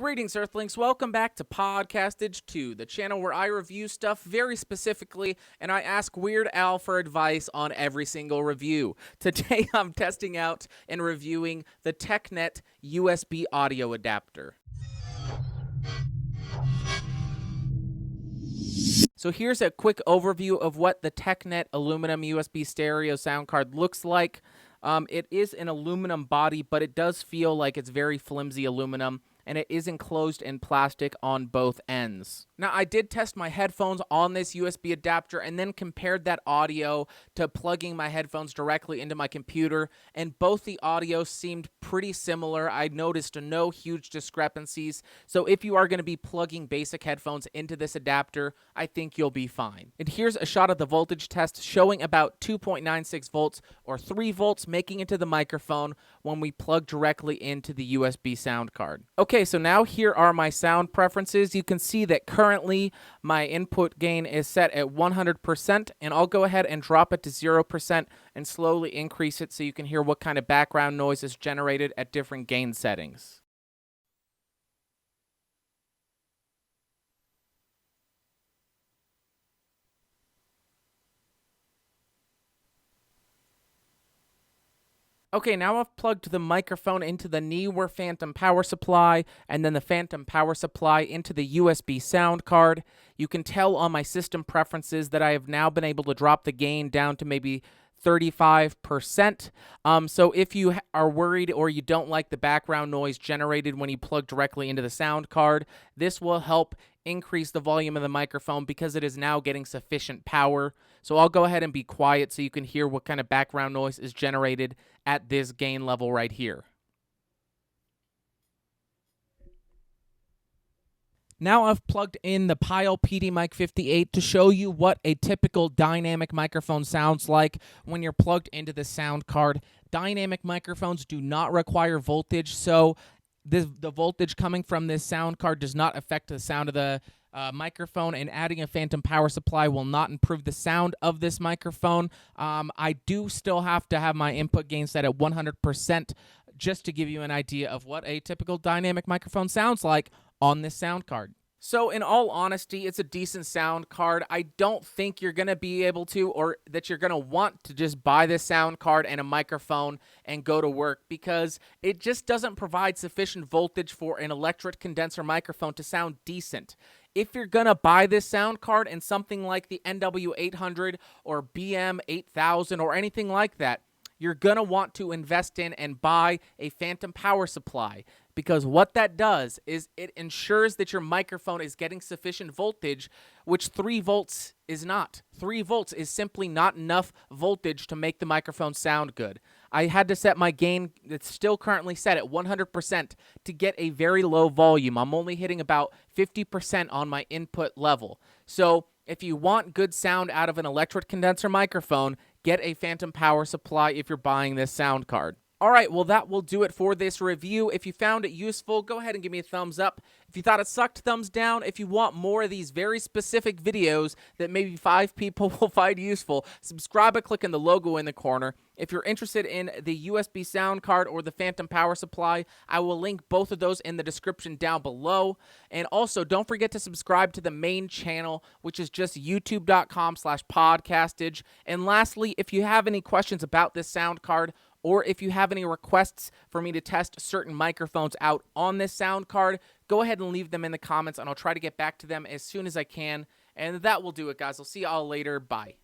Greetings, Earthlings. Welcome back to Podcastage 2, the channel where I review stuff very specifically, and I ask Weird Al for advice on every single review. Today, I'm testing out and reviewing the TeckNet USB audio adapter. So here's a quick overview of what the TeckNet aluminum USB stereo sound card looks like. It is an aluminum body, but it does feel like it's very flimsy aluminum, and it is enclosed in plastic on both ends. Now, I did test my headphones on this USB adapter and then compared that audio to plugging my headphones directly into my computer, and both the audio seemed pretty similar. I noticed no huge discrepancies, so if you are going to be plugging basic headphones into this adapter, I think you'll be fine. And here's a shot of the voltage test showing about 2.96 volts or 3 volts making it to the microphone when we plug directly into the USB sound card. Okay, so now here are my sound preferences. You can see that currently my input gain is set at 100%, and I'll go ahead and drop it to 0% and slowly increase it so you can hear what kind of background noise is generated at different gain settings. Okay, now I've plugged the microphone into the Neewer Phantom power supply and then the Phantom power supply into the USB sound card. You can tell on my system preferences that I have now been able to drop the gain down to maybe 35%. So if you are worried or you don't like the background noise generated when you plug directly into the sound card, this will help increase the volume of the microphone because it is now getting sufficient power. So I'll go ahead and be quiet so you can hear what kind of background noise is generated at this gain level right here. Now I've plugged in the Pyle PD Mic 58 to show you what a typical dynamic microphone sounds like when you're plugged into the sound card. Dynamic microphones do not require voltage, so the voltage coming from this sound card does not affect the sound of the microphone, and adding a Phantom power supply will not improve the sound of this microphone. I do still have to have my input gain set at 100% just to give you an idea of what a typical dynamic microphone sounds like on this sound card. So in all honesty, it's a decent sound card. I don't think you're going to be able to, or that you're going to want to just buy this sound card and a microphone and go to work, because it just doesn't provide sufficient voltage for an electric condenser microphone to sound decent. If you're going to buy this sound card and something like the NW800 or BM8000 or anything like that, you're going to want to invest in and buy a Phantom power supply, because what that does is it ensures that your microphone is getting sufficient voltage, which 3 volts is not. 3 volts is simply not enough voltage to make the microphone sound good. I had to set my gain, it's still currently set at 100%, to get a very low volume. I'm only hitting about 50% on my input level. So if you want good sound out of an electric condenser microphone, get a Phantom power supply if you're buying this sound card. Alright, well that will do it for this review. If you found it useful, go ahead and give me a thumbs up. If you thought it sucked, thumbs down. If you want more of these very specific videos that maybe 5 people will find useful, subscribe by clicking the logo in the corner. If you're interested in the USB sound card or the Phantom power supply, I will link both of those in the description down below. And also, don't forget to subscribe to the main channel, which is just youtube.com/podcastage. And lastly, if you have any questions about this sound card, or if you have any requests for me to test certain microphones out on this sound card, go ahead and leave them in the comments, and I'll try to get back to them as soon as I can. And that will do it, guys. I'll see y'all later. Bye.